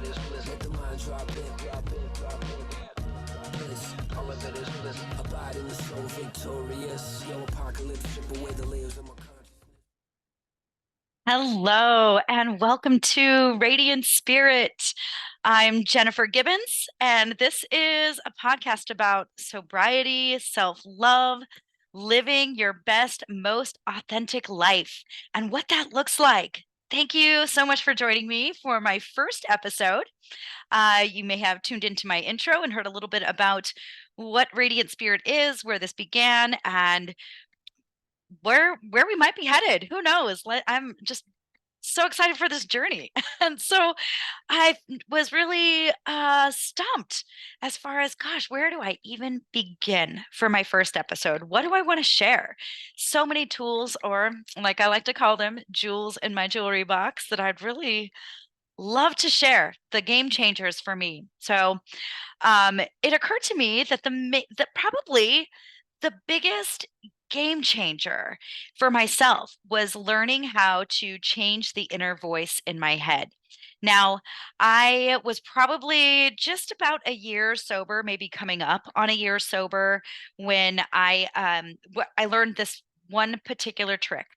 bliss. Let the mind drop in, drop in, drop in. Bliss, all of it is bliss. Abide in the soul, victorious. Yo, apocalypse, strip away the layers of my consciousness. Hello and welcome to Radiant Spirit. I'm Jennifer Gibbons, and this is a podcast about sobriety, self-love, living your best, most authentic life, and what that looks like. Thank you so much for joining me for my first episode. You may have tuned into my intro and heard a little bit about what Radiant Spirit is, where this began, and where we might be headed. Who knows? I'm just so excited for this journey. And so I was really stumped as far as, gosh, where do I even begin for my first episode? What do I want to share? So many tools, or like I like to call them, jewels in my jewelry box that I'd really love to share, the game changers for me. So it occurred to me that that probably the biggest game changer for myself was learning how to change the inner voice in my head. Now, I was probably just about a year sober, maybe coming up on a year sober, when I learned this one particular trick,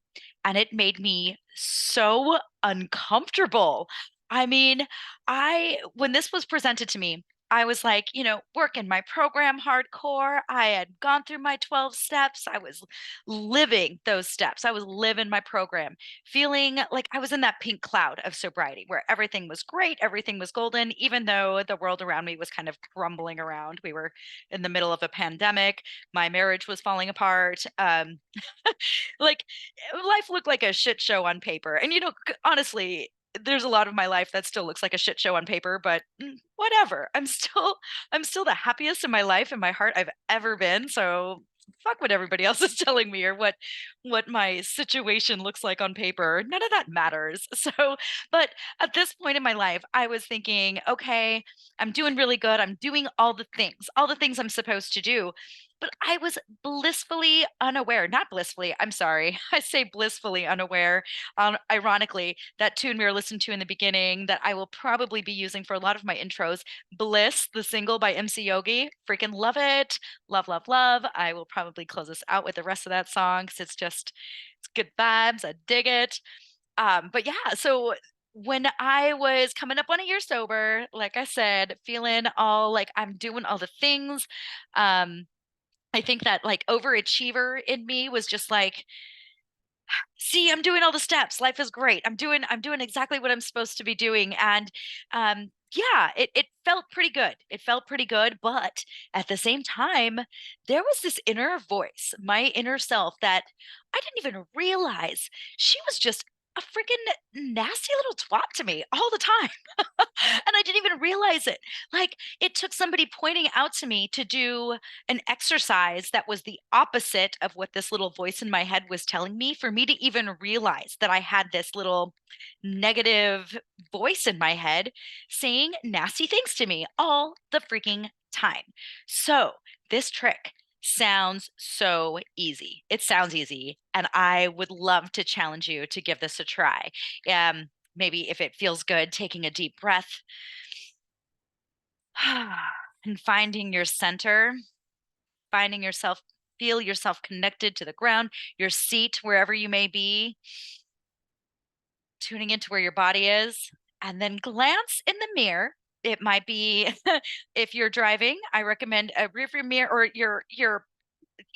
and it made me so uncomfortable. I mean, I when this was presented to me, I was like, working my program hardcore. I had gone through my 12 steps. I was living those steps. I was living my program, feeling like I was in that pink cloud of sobriety where everything was great, everything was golden, even though the world around me was kind of crumbling around. We were in the middle of a pandemic. My marriage was falling apart. Like life looked like a shit show on paper. And honestly, there's a lot of my life that still looks like a shit show on paper, but whatever. I'm still the happiest in my life and my heart I've ever been. So fuck what everybody else is telling me or what my situation looks like on paper. None of that matters. So, but at this point in my life, I was thinking, okay, I'm doing really good. I'm doing all the things I'm supposed to do. But I was blissfully unaware, not blissfully, I'm sorry. I say blissfully unaware. Ironically, that tune we were listening to in the beginning that I will probably be using for a lot of my intros, Bliss, the single by MC Yogi. Freaking love it. Love, love, love. I will probably close this out with the rest of that song because it's good vibes. I dig it. But yeah, so when I was coming up on a year sober, like I said, feeling all like I'm doing all the things, um, I think that like overachiever in me was just like, see, I'm doing all the steps. Life is great. I'm doing exactly what I'm supposed to be doing. And yeah, it felt pretty good. It felt pretty good. But at the same time, there was this inner voice, my inner self, that I didn't even realize she was just a freaking nasty little twat to me all the time. And I didn't even realize it. Like it took somebody pointing out to me to do an exercise that was the opposite of what this little voice in my head was telling me for me to even realize that I had this little negative voice in my head saying nasty things to me all the freaking time. So, this trick sounds so easy. It sounds easy, and I would love to challenge you to give this a try. Maybe if it feels good, taking a deep breath and finding your center, finding yourself, feel yourself connected to the ground, your seat, wherever you may be, tuning into where your body is, and then glance in the mirror. It might be if you're driving, I recommend a rearview mirror or your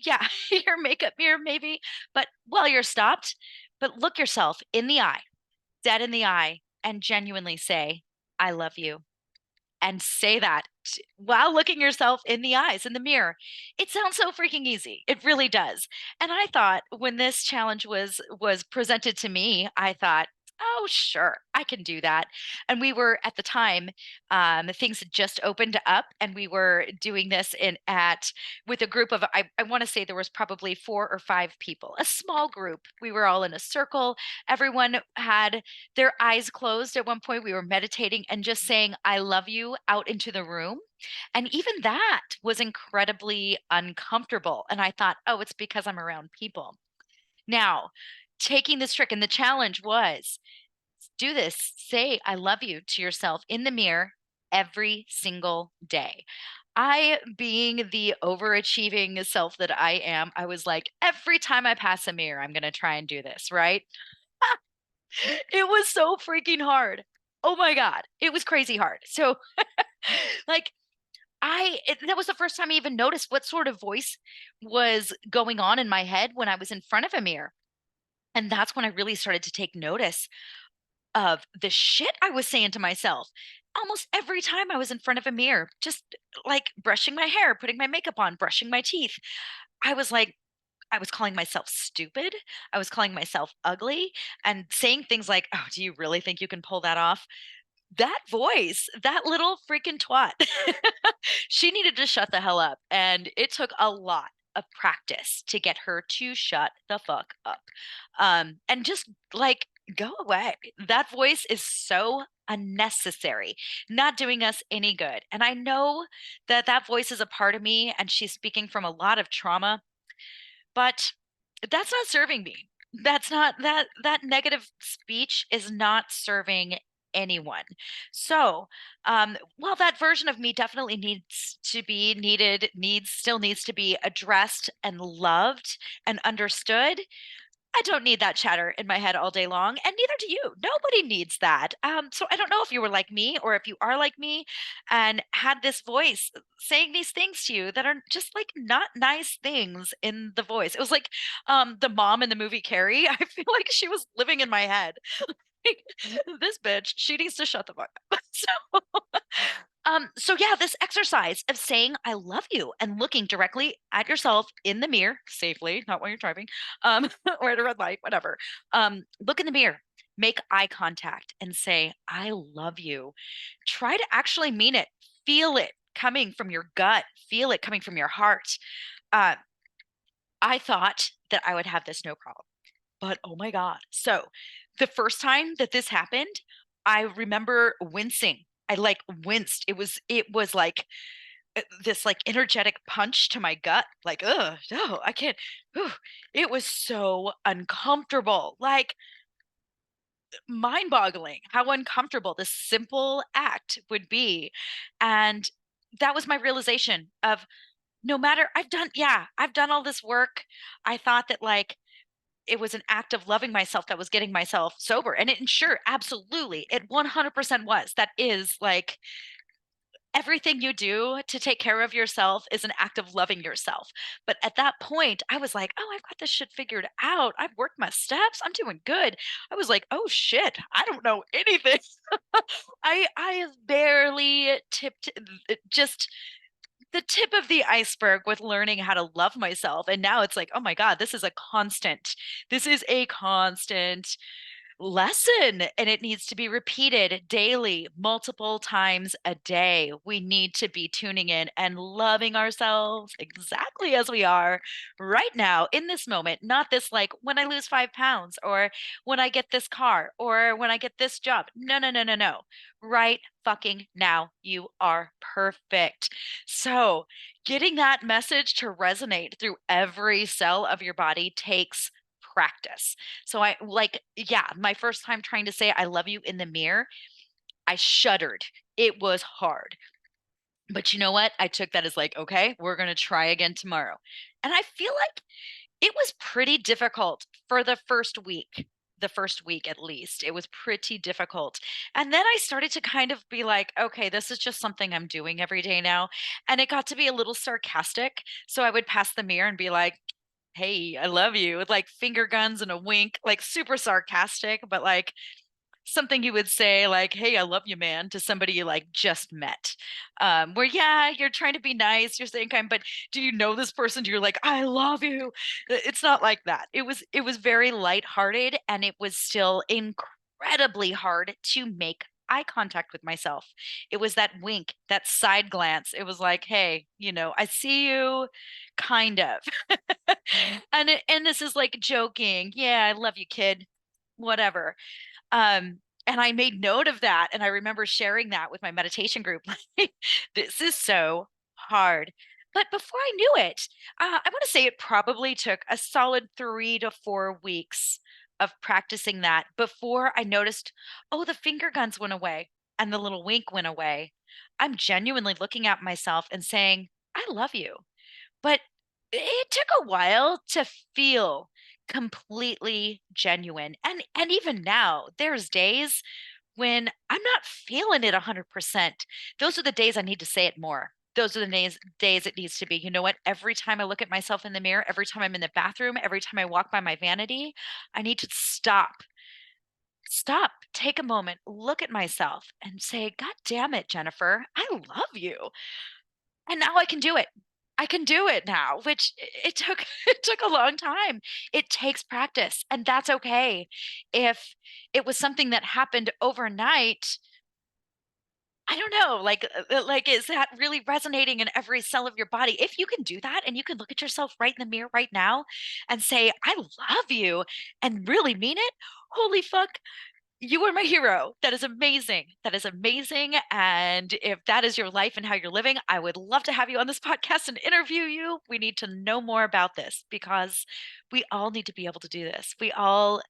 yeah, your makeup mirror maybe, but while you're stopped, but look yourself in the eye, dead in the eye, and genuinely say, I love you. And say that while looking yourself in the eyes in the mirror. It sounds so freaking easy. It really does. And I thought when this challenge was presented to me, I thought, oh, sure, I can do that. And we were at the time, things had just opened up, and we were doing this in at with a group of I want to say there was probably 4 or 5 people, a small group. We were all in a circle. Everyone had their eyes closed at one point. We were meditating and just saying, I love you out into the room. And even that was incredibly uncomfortable. And I thought, oh, it's because I'm around people. Now, taking this trick, and the challenge was Do this. Say I love you to yourself in the mirror every single day. I, being the overachieving self that I am, I was like, every time I pass a mirror, I'm going to try and do this, right? It was so freaking hard. Oh my God. It was crazy hard. So, like, that was the first time I even noticed what sort of voice was going on in my head when I was in front of a mirror. And that's when I really started to take notice of the shit I was saying to myself almost every time I was in front of a mirror, just like brushing my hair, putting my makeup on, brushing my teeth. I was like, I was calling myself stupid. I was calling myself ugly and saying things like, oh, do you really think you can pull that off? That voice, that little freaking twat, she needed to shut the hell up. And it took a lot of practice to get her to shut the fuck up. And just like go away. That voice is so unnecessary, not doing us any good. And I know that that voice is a part of me and she's speaking from a lot of trauma, but that's not serving me. That's not that negative speech is not serving anyone. So, while that version of me definitely needs to be still needs to be addressed and loved and understood, I don't need that chatter in my head all day long, and neither do you. Nobody needs that. So I don't know if you were like me or if you are like me and had this voice saying these things to you that are just like not nice things in the voice. It was like the mom in the movie Carrie. I feel like she was living in my head. This bitch, she needs to shut the fuck up. So yeah, this exercise of saying I love you and looking directly at yourself in the mirror safely, not while you're driving, or at a red light, whatever. Look in the mirror, make eye contact and say, I love you. Try to actually mean it. Feel it coming from your gut, feel it coming from your heart. Uh, I thought that I would have this no problem. But oh my God. So the first time that this happened, I remember wincing. I like winced. It was like this like energetic punch to my gut. Like, no, I can't. Whew. It was so uncomfortable. Like mind-boggling how uncomfortable this simple act would be. And that was my realization of no matter I've done all this work. I thought that like it was an act of loving myself that was getting myself sober. And sure, absolutely, it 100% was. That is like everything you do to take care of yourself is an act of loving yourself. But at that point, I was like, oh, I've got this shit figured out. I've worked my steps. I'm doing good. I was like, oh shit, I don't know anything. I have barely tipped just the tip of the iceberg with learning how to love myself. And now it's like, oh my God, this is a constant. This is a constant lesson and it needs to be repeated daily, multiple times a day. We need to be tuning in and loving ourselves exactly as we are right now in this moment, not this like when I lose 5 pounds or when I get this car or when I get this job. No, no, no, no, no. Right fucking now, you are perfect. So, getting that message to resonate through every cell of your body takes practice. So I like, yeah, my first time trying to say I love you in the mirror, I shuddered. It was hard. But you know what? I took that as like, okay, we're going to try again tomorrow. And I feel like it was pretty difficult for the first week at least. It was pretty difficult. And then I started to kind of be like, okay, this is just something I'm doing every day now. And it got to be a little sarcastic. So I would pass the mirror and be like, hey, I love you, with like finger guns and a wink, like super sarcastic, but like something you would say like, hey, I love you, man, to somebody you like just met. Where yeah, you're trying to be nice, you're saying kind, but do you know this person? You're like, I love you. It's not like that. It was very lighthearted and it was still incredibly hard to make eye contact with myself. It was that wink, that side glance. It was like, hey, I see you, kind of. And this is like joking. Yeah, I love you, kid. Whatever. And I made note of that. And I remember sharing that with my meditation group. Like, this is so hard. But before I knew it, I want to say it probably took a solid 3 to 4 weeks of practicing that before I noticed, oh, the finger guns went away and the little wink went away. I'm genuinely looking at myself and saying, I love you. But it took a while to feel completely genuine. And even now, there's days when I'm not feeling it 100%. Those are the days I need to say it more. Those are the days it needs to be. You know what? Every time I look at myself in the mirror, every time I'm in the bathroom, every time I walk by my vanity, I need to stop, take a moment, look at myself and say, God damn it, Jennifer, I love you. And now I can do it. I can do it now, which it took it took a long time. It takes practice, and that's okay. If it was something that happened overnight, I don't know, like, is that really resonating in every cell of your body? If you can do that and you can look at yourself right in the mirror right now and say, "I love you," and really mean it, holy fuck, you are my hero. That is amazing. That is amazing. And if that is your life and how you're living, I would love to have you on this podcast and interview you. We need to know more about this because we all need to be able to do this. We all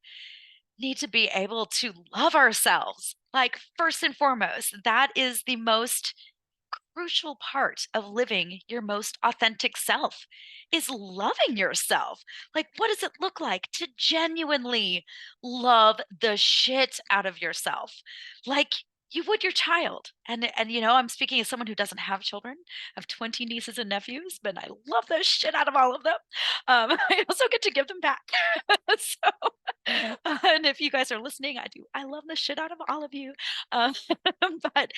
need to be able to love ourselves. Like, first and foremost, that is the most crucial part of living your most authentic self is loving yourself. Like, what does it look like to genuinely love the shit out of yourself? Like you would your child. And I'm speaking as someone who doesn't have children. I have 20 nieces and nephews, but I love the shit out of all of them. I also get to give them back. So, and if you guys are listening, I love the shit out of all of you. Um, but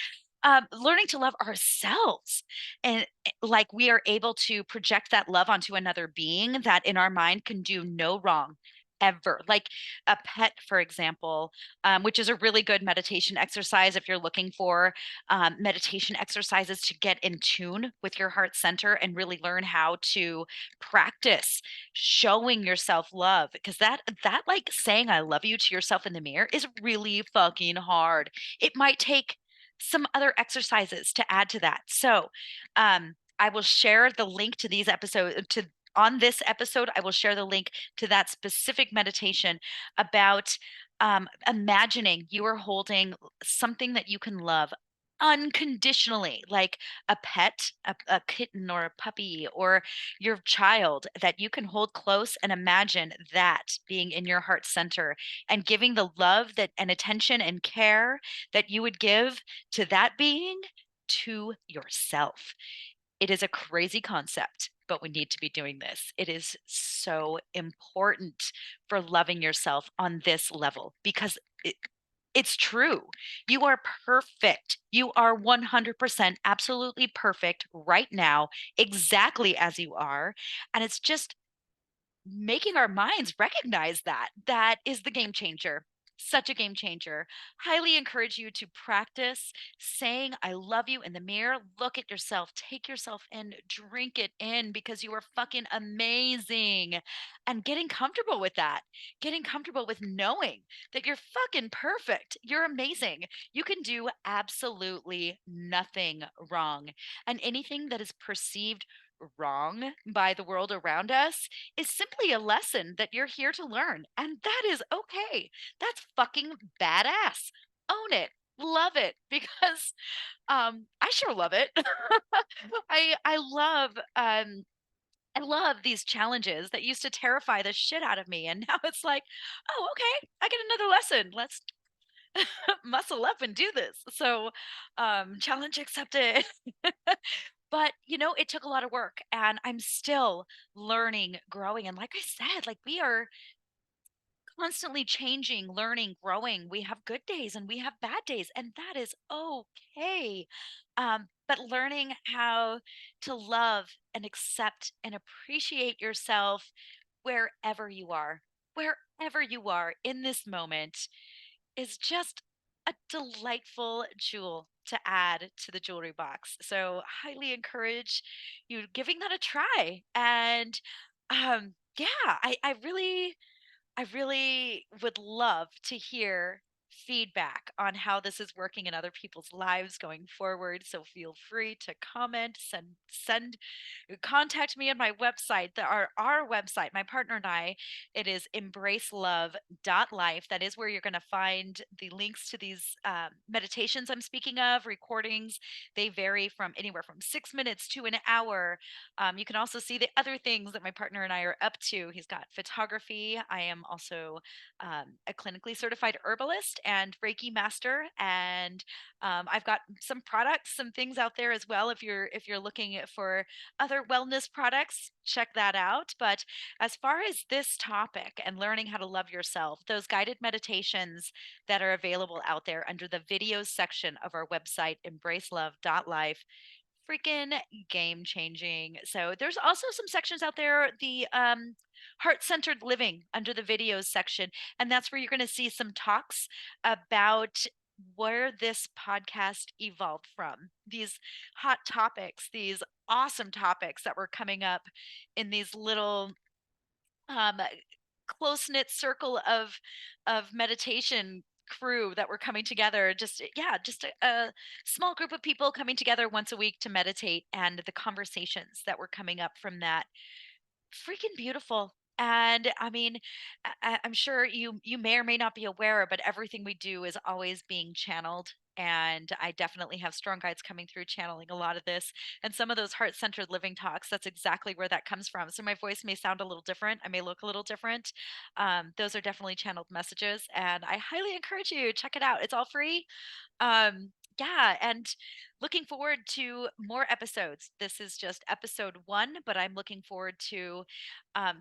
learning to love ourselves and like we are able to project that love onto another being that in our mind can do no wrong ever, like a pet, for example, which is a really good meditation exercise if you're looking for meditation exercises to get in tune with your heart center and really learn how to practice showing yourself love, because that like saying I love you to yourself in the mirror is really fucking hard. It might take some other exercises to add to that. So, I will share the link to these episodes to on this episode. I will share the link to that specific meditation about imagining you are holding something that you can love unconditionally, like a pet, a kitten or a puppy or your child that you can hold close and imagine that being in your heart center and giving the love that and attention and care that you would give to that being to yourself. It is a crazy concept, but we need to be doing this. It is so important for loving yourself on this level because it's true. You are perfect. You are 100% absolutely perfect right now, exactly as you are. And it's just making our minds recognize that is the game changer. Such a game changer. Highly encourage you to practice saying I love you in the mirror. Look at yourself, take yourself in, drink it in because you are fucking amazing. And getting comfortable with that, getting comfortable with knowing that you're fucking perfect. You're amazing. You can do absolutely nothing wrong. And anything that is perceived wrong by the world around us is simply a lesson that you're here to learn. And that is okay. That's fucking badass. Own it. Love it because I sure love it. I love I love these challenges that used to terrify the shit out of me. And now it's like, oh, okay, I get another lesson. Let's muscle up and do this. So challenge accepted. But, it took a lot of work and I'm still learning, growing. And like I said, like we are constantly changing, learning, growing. We have good days and we have bad days, and that is okay. But learning how to love and accept and appreciate yourself wherever you are in this moment is just a delightful jewel to add to the jewelry box. So highly encourage you giving that a try. And yeah, I really would love to hear feedback on how this is working in other people's lives going forward. So feel free to comment, send contact me on my website. Our website, my partner and I, it is embracelove.life. That is where you're going to find the links to these meditations I'm speaking of, recordings. They vary from anywhere from 6 minutes to an hour. You can also see the other things that my partner and I are up to. He's got photography. I am also a clinically certified herbalist and Reiki master, and I've got some products, some things out there as well. If you're looking for other wellness products, check that out. But as far as this topic and learning how to love yourself, those guided meditations that are available out there under the videos section of our website, embracelove.life, freaking game changing. So there's also some sections out there, the heart-centered living under the videos section, and that's where you're going to see some talks about where this podcast evolved from, these hot topics, these awesome topics that were coming up in these little um close-knit circle of meditation crew that were coming together. Just yeah, just a small group of people coming together once a week to meditate, and the conversations that were coming up from that, freaking beautiful. And I mean, I'm sure you may or may not be aware, but everything we do is always being channeled. And I definitely have strong guides coming through channeling a lot of this. And some of those heart-centered living talks, that's exactly where that comes from. So my voice may sound a little different. I may look a little different. Those are definitely channeled messages. And I highly encourage you, check it out. It's all free. Yeah, and looking forward to more episodes. This is just episode 1, but I'm looking forward to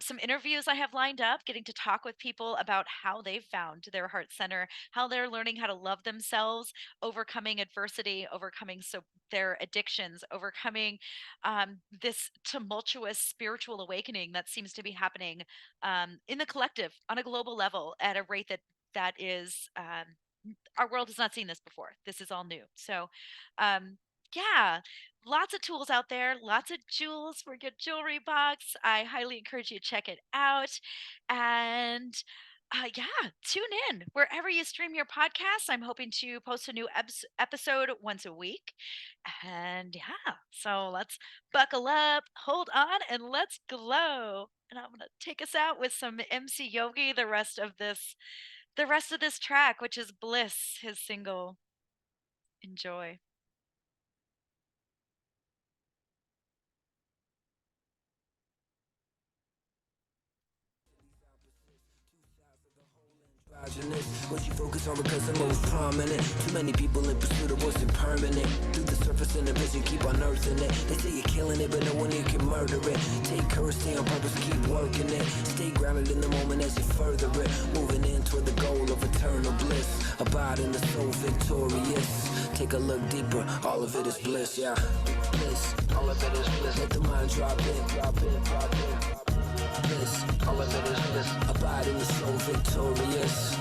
some interviews I have lined up, getting to talk with people about how they've found their heart center, how they're learning how to love themselves, overcoming adversity, overcoming their addictions, overcoming this tumultuous spiritual awakening that seems to be happening in the collective on a global level at a rate that is our world has not seen this before. This is all new. So, yeah, lots of tools out there, lots of jewels for your jewelry box. I highly encourage you to check it out. And yeah, tune in wherever you stream your podcasts. I'm hoping to post a new episode once a week. And yeah, so let's buckle up, hold on, and let's glow. And I'm going to take us out with some MC Yogi the rest of this track, which is Bliss, his single. Enjoy. What you focus on because the most prominent. Too many people in pursuit of what's impermanent. Through the surface and the vision, keep unearthing it. They say you're killing it, but no one here can murder it. Take courage, stay on purpose, keep working it. Stay grounded in the moment as you further it. Moving in toward the goal of eternal bliss. Abide in the soul victorious. Take a look deeper, all of it is bliss, yeah. Bliss, all of it is bliss. Let the mind drop in, drop in, drop in. Bliss, all of it is bliss. Abide in the soul victorious.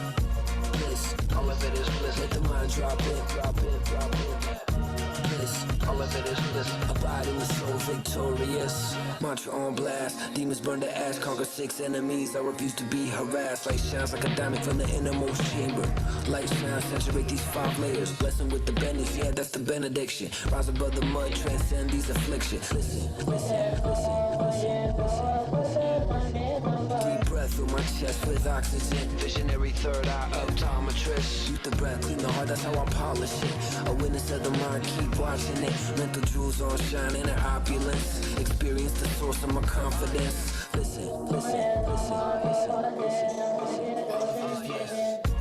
Bliss, all of it is bliss. Let the mind drop in, drop in, drop in. Bliss, all of it is bliss. Abide in the soul victorious. Mantra on blast, demons burn to ash. Conquer 6 enemies, I refuse to be harassed. Light shines like a diamond from the innermost chamber. Light shines, saturate these 5 layers. Blessing with the bendings, yeah, that's the benediction. Rise above the mud, transcend these afflictions. Listen, listen, listen, listen, listen. Deep breath through my chest with oxygen. Visionary third eye optometrist. Shoot the breath, clean the heart, that's how I polish it. A witness of the mind, keep watching it. Mental jewels on shine in her opulence. Experience the source of my confidence. Listen, listen.